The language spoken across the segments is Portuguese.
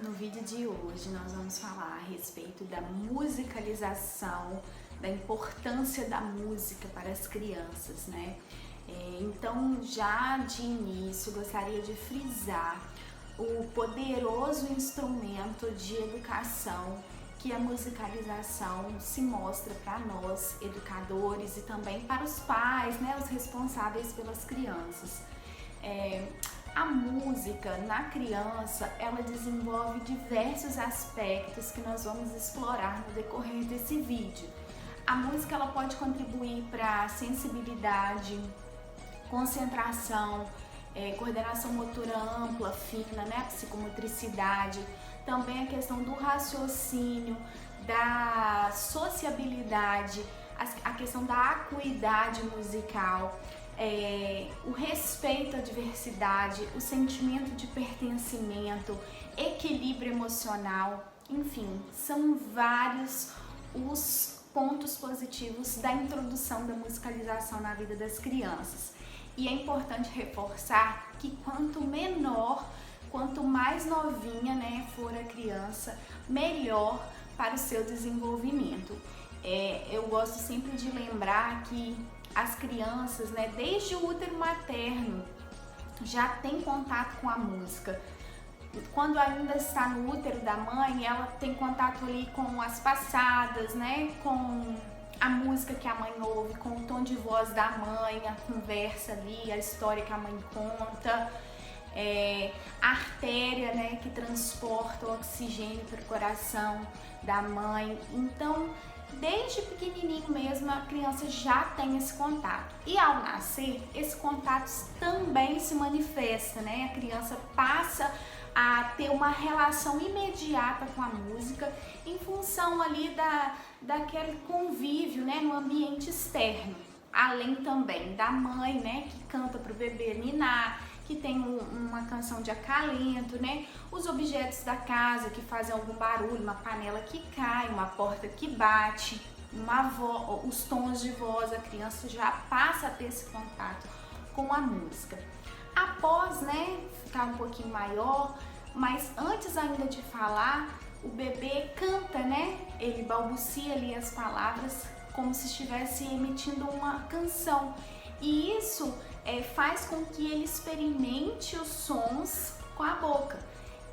No vídeo de hoje nós vamos falar a respeito da musicalização, da importância da música para as crianças, né? Então, já de início, gostaria de frisar o poderoso instrumento de educação que a musicalização se mostra para nós, educadores, e também para os pais, né, os responsáveis pelas crianças. A música na criança, ela desenvolve diversos aspectos que nós vamos explorar no decorrer desse vídeo. A música ela pode contribuir para a sensibilidade, concentração, coordenação motora ampla, fina, né? Psicomotricidade, também a questão do raciocínio, da sociabilidade, a questão da acuidade musical, o respeito à diversidade, o sentimento de pertencimento, equilíbrio emocional, enfim, são vários os pontos positivos da introdução da musicalização na vida das crianças. E é importante reforçar que quanto menor, quanto mais novinha, né, for a criança, melhor para o seu desenvolvimento. Eu gosto sempre de lembrar que as crianças, né, desde o útero materno, já têm contato com a música. Quando ainda está no útero da mãe, ela tem contato ali com as passadas, né, com a música que a mãe ouve, com o tom de voz da mãe, a conversa ali, a história que a mãe conta, a artéria, né, que transporta o oxigênio para o coração da mãe. Então, desde pequenininho mesmo, a criança já tem esse contato. E ao nascer, esse contato também se manifesta, né? A criança passa a ter uma relação imediata com a música em função ali daquele convívio, né, no ambiente externo. Além também da mãe, né, que canta para o bebê ninar, que tem uma canção de acalento, né? Os objetos da casa que fazem algum barulho, uma panela que cai, uma porta que bate, os tons de voz, a criança já passa a ter esse contato com a música. Após, né, ficar um pouquinho maior, mas antes ainda de falar, o bebê canta, né? Ele balbucia ali as palavras como se estivesse emitindo uma canção. E isso faz com que ele experimente os sons com a boca.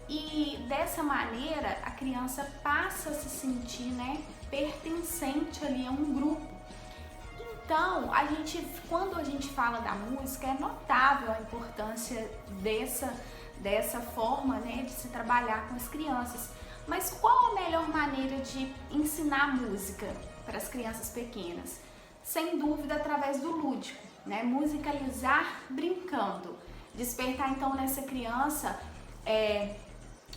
E dessa maneira a criança passa a se sentir, né, pertencente ali a um grupo. Então, quando a gente fala da música, é notável a importância dessa forma, né, de se trabalhar com as crianças. Mas qual a melhor maneira de ensinar música para as crianças pequenas? Sem dúvida, através do lúdico, né? Musicalizar brincando, despertar então nessa criança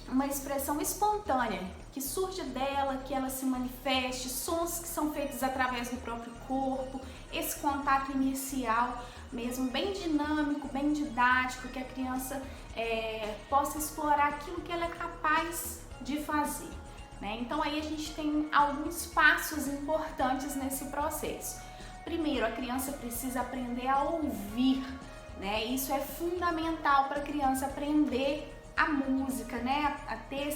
uma expressão espontânea que surge dela, que ela se manifeste, sons que são feitos através do próprio corpo, esse contato inicial mesmo bem dinâmico, bem didático, que a criança possa explorar aquilo que ela é capaz de fazer, né? Então aí a gente tem alguns passos importantes nesse processo. Primeiro, a criança precisa aprender a ouvir, né? Isso é fundamental para a criança aprender a música, né? A ter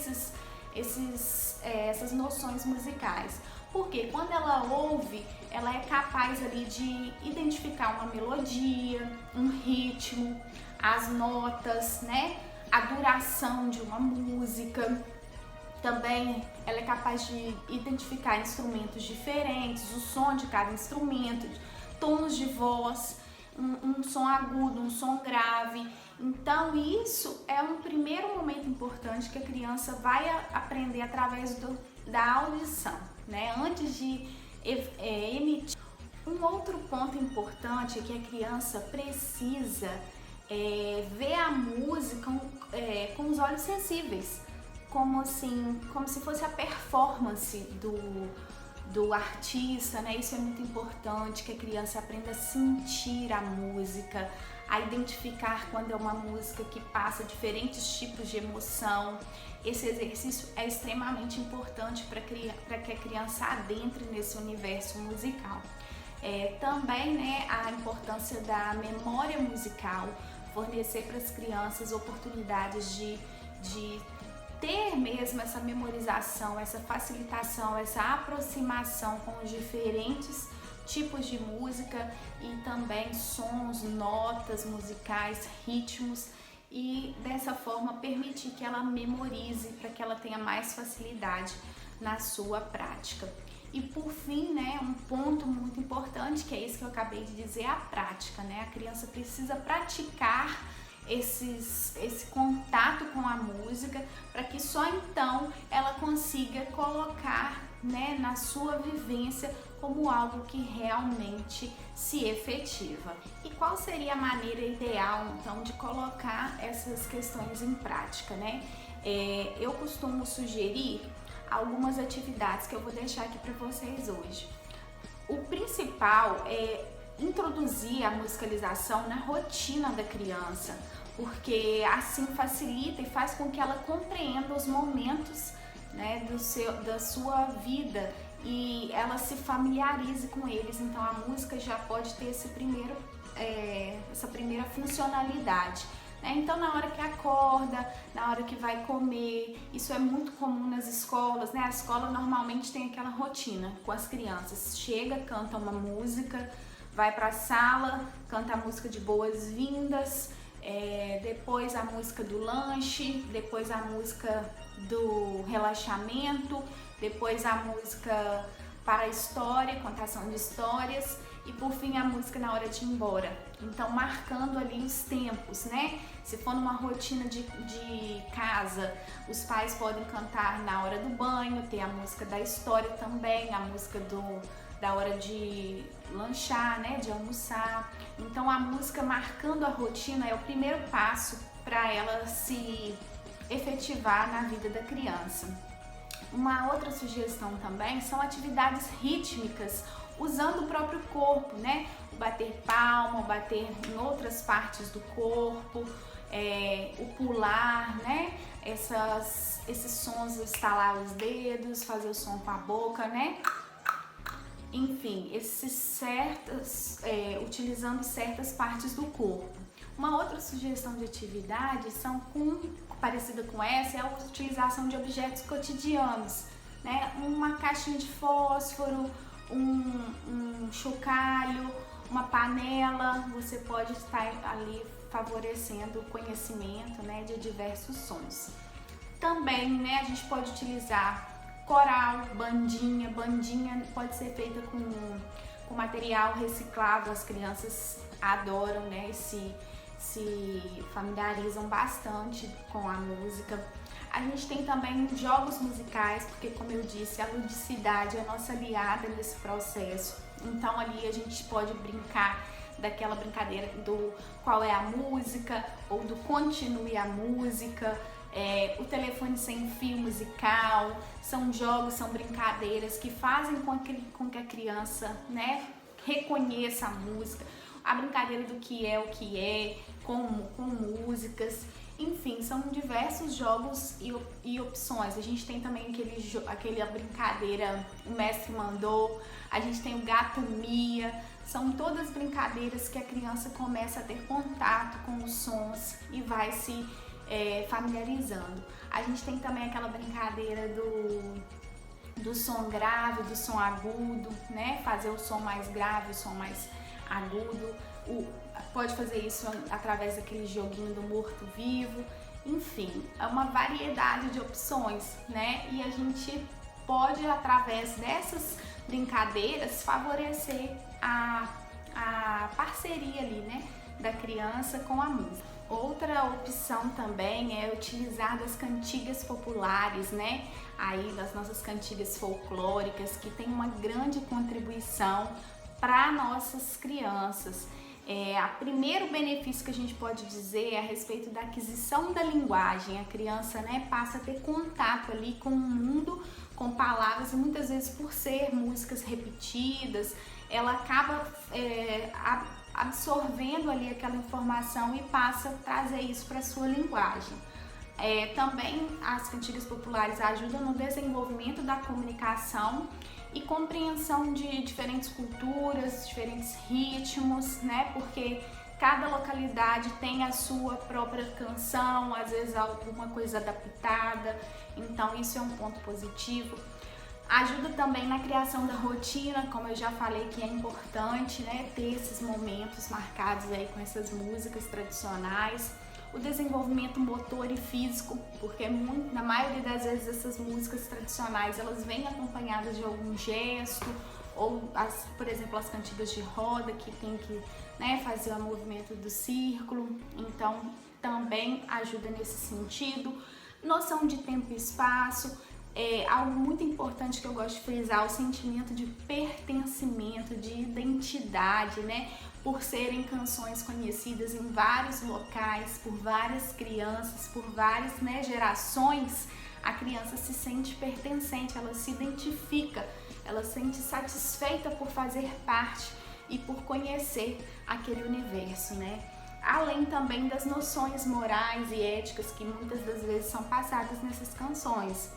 essas noções musicais. Porque quando ela ouve, ela é capaz ali de identificar uma melodia, um ritmo, as notas, né? A duração de uma música. Também ela é capaz de identificar instrumentos diferentes, o som de cada instrumento, tons de voz, um som agudo, um som grave. Então isso é um primeiro momento importante que a criança vai aprender através da audição, né? Antes de emitir. Um outro ponto importante é que a criança precisa ver a música com os olhos sensíveis, como se fosse a performance do artista, né? Isso é muito importante, que a criança aprenda a sentir a música, a identificar quando é uma música que passa diferentes tipos de emoção. Esse exercício é extremamente importante para que a criança adentre nesse universo musical. Também, né, a importância da memória musical, fornecer para as crianças oportunidades de ter mesmo essa memorização, essa facilitação, essa aproximação com os diferentes tipos de música e também sons, notas musicais, ritmos, e dessa forma permitir que ela memorize para que ela tenha mais facilidade na sua prática. E por fim, né, um ponto muito importante, que é isso que eu acabei de dizer, a prática, né? A criança precisa praticar esse contato com a música para que só então ela consiga colocar, né, na sua vivência como algo que realmente se efetiva. E qual seria a maneira ideal então de colocar essas questões em prática, né? Eu costumo sugerir algumas atividades que eu vou deixar aqui para vocês hoje. O principal é introduzir a musicalização na rotina da criança, porque assim facilita e faz com que ela compreenda os momentos, né, da sua vida e ela se familiarize com eles. Então a música já pode ter essa primeira funcionalidade. Então na hora que acorda, na hora que vai comer, isso é muito comum nas escolas, né? A escola normalmente tem aquela rotina com as crianças, chega, canta uma música, vai para a sala, canta a música de boas-vindas, depois a música do lanche, depois a música do relaxamento, depois a música para a história, contação de histórias, e por fim a música na hora de ir embora. Então marcando ali os tempos, né? Se for numa rotina de casa, os pais podem cantar na hora do banho, tem a música da história também, a música da hora de lanchar, né? De almoçar. Então a música marcando a rotina é o primeiro passo para ela se efetivar na vida da criança. Uma outra sugestão também são atividades rítmicas usando o próprio corpo, né? O bater palma, o bater em outras partes do corpo, o pular, né? Esses sons, estalar os dedos, fazer o som com a boca, né? Enfim, utilizando certas partes do corpo. Uma outra sugestão de atividade parecida com essa é a utilização de objetos cotidianos, né? Uma caixinha de fósforo, um chocalho, uma panela. Você pode estar ali favorecendo o conhecimento, né, de diversos sons. Também, né, a gente pode utilizar coral, bandinha. Bandinha pode ser feita com material reciclável. As crianças adoram, né, se familiarizam bastante com a música. A gente tem também jogos musicais, porque como eu disse, a ludicidade é a nossa aliada nesse processo. Então ali a gente pode brincar daquela brincadeira do qual é a música, ou do continue a música, o telefone sem fio musical. São jogos, são brincadeiras que fazem com que a criança, né, reconheça a música. A brincadeira do que é o que é, com músicas. Enfim, são diversos jogos e opções. A gente tem também aquela brincadeira O Mestre Mandou, a gente tem o Gato Mia. São todas brincadeiras que a criança começa a ter contato com os sons e vai se familiarizando. A gente tem também aquela brincadeira do som grave, do som agudo, né? Fazer o som mais grave, o som mais agudo. Pode fazer isso através daquele joguinho do morto-vivo. Enfim, é uma variedade de opções, né? E a gente pode, através dessas brincadeiras, favorecer a parceria ali, né, da criança com a música. Outra opção também é utilizar das cantigas populares, né? Aí das nossas cantigas folclóricas, que tem uma grande contribuição para nossas crianças. O primeiro benefício que a gente pode dizer é a respeito da aquisição da linguagem. A criança, né, passa a ter contato ali com o mundo, com palavras, e muitas vezes, por ser músicas repetidas, ela acaba absorvendo ali aquela informação e passa a trazer isso para a sua linguagem. Também as cantigas populares ajudam no desenvolvimento da comunicação e compreensão de diferentes culturas, diferentes ritmos, né? Porque Cada localidade tem a sua própria canção, às vezes alguma coisa adaptada, então isso é um ponto positivo. Ajuda também na criação da rotina, como eu já falei que é importante, né, ter esses momentos marcados aí com essas músicas tradicionais. O desenvolvimento motor e físico, porque na maioria das vezes essas músicas tradicionais elas vêm acompanhadas de algum gesto, ou por exemplo as cantigas de roda que tem que, né, fazer o movimento do círculo, então também ajuda nesse sentido. Noção de tempo e espaço. Algo muito importante que eu gosto de frisar, o sentimento de pertencimento, de identidade, né? Por serem canções conhecidas em vários locais, por várias crianças, por várias, né, gerações, a criança se sente pertencente, ela se identifica, ela se sente satisfeita por fazer parte e por conhecer aquele universo, né? Além também das noções morais e éticas que muitas das vezes são passadas nessas canções,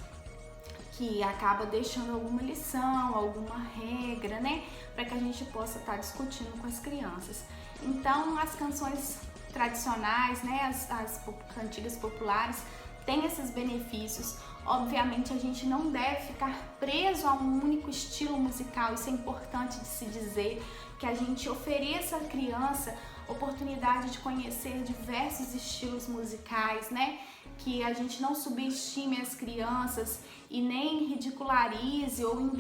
que acaba deixando alguma lição, alguma regra, né, para que a gente possa estar discutindo com as crianças. Então, as canções tradicionais, né, as cantigas populares têm esses benefícios. Obviamente, a gente não deve ficar preso a um único estilo musical, isso é importante de se dizer, que a gente ofereça à criança oportunidade de conhecer diversos estilos musicais, né? Que a gente não subestime as crianças e nem ridicularize ou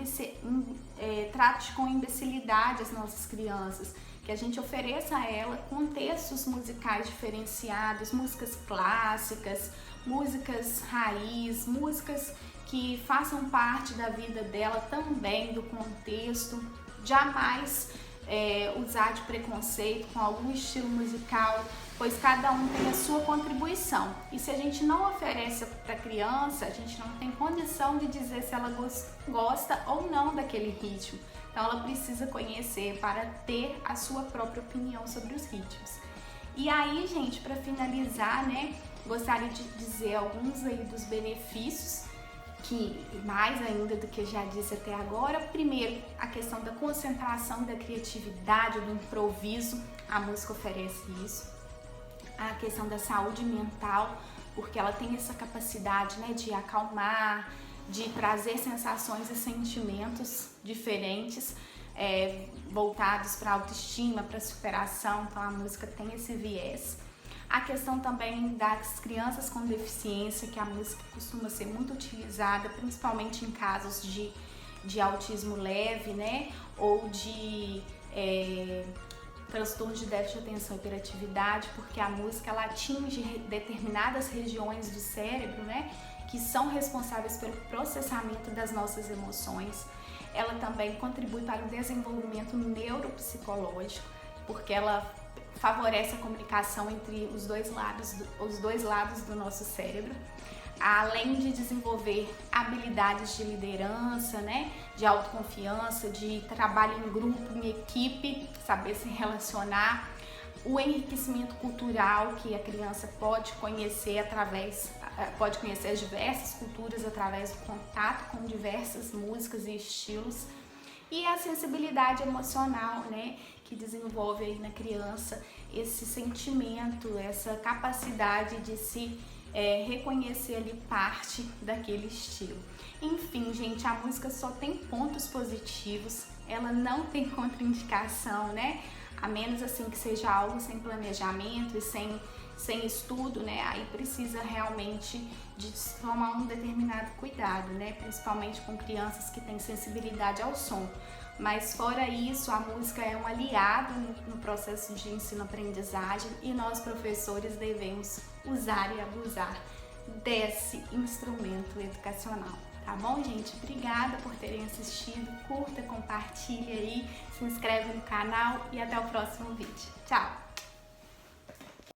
trate com imbecilidade as nossas crianças. Que a gente ofereça a ela contextos musicais diferenciados, músicas clássicas, músicas raiz, músicas que façam parte da vida dela também, do contexto. Jamais usar de preconceito com algum estilo musical, pois cada um tem a sua contribuição. E se a gente não oferece para a criança, a gente não tem condição de dizer se ela gosta ou não daquele ritmo. Então ela precisa conhecer para ter a sua própria opinião sobre os ritmos. E aí, gente, para finalizar, né, gostaria de dizer alguns aí dos benefícios, que mais ainda do que eu já disse até agora. Primeiro, a questão da concentração, da criatividade, do improviso, a música oferece isso. A questão da saúde mental, porque ela tem essa capacidade, né, de acalmar, de trazer sensações e sentimentos diferentes, voltados para a autoestima, para a superação, então a música tem esse viés. A questão também das crianças com deficiência, que a música costuma ser muito utilizada, principalmente em casos de autismo leve, né? Ou de transtorno de déficit de atenção e hiperatividade, porque a música ela atinge determinadas regiões do cérebro, né? Que são responsáveis pelo processamento das nossas emoções. Ela também contribui para o desenvolvimento neuropsicológico, porque ela favorece a comunicação entre os dois lados do nosso cérebro, além de desenvolver habilidades de liderança, né, de autoconfiança, de trabalho em grupo, em equipe, saber se relacionar, o enriquecimento cultural, que a criança pode conhecer as diversas culturas através do contato com diversas músicas e estilos, e a sensibilidade emocional, né, que desenvolve aí na criança esse sentimento, essa capacidade de se reconhecer ali parte daquele estilo. Enfim, gente, a música só tem pontos positivos, ela não tem contraindicação, né? A menos assim que seja algo sem planejamento e sem estudo, né? Aí precisa realmente de tomar um determinado cuidado, né? Principalmente com crianças que têm sensibilidade ao som. Mas fora isso, a música é um aliado no processo de ensino-aprendizagem e nós, professores, devemos usar e abusar desse instrumento educacional. Tá bom, gente? Obrigada por terem assistido. Curta, compartilha aí, se inscreve no canal e até o próximo vídeo. Tchau!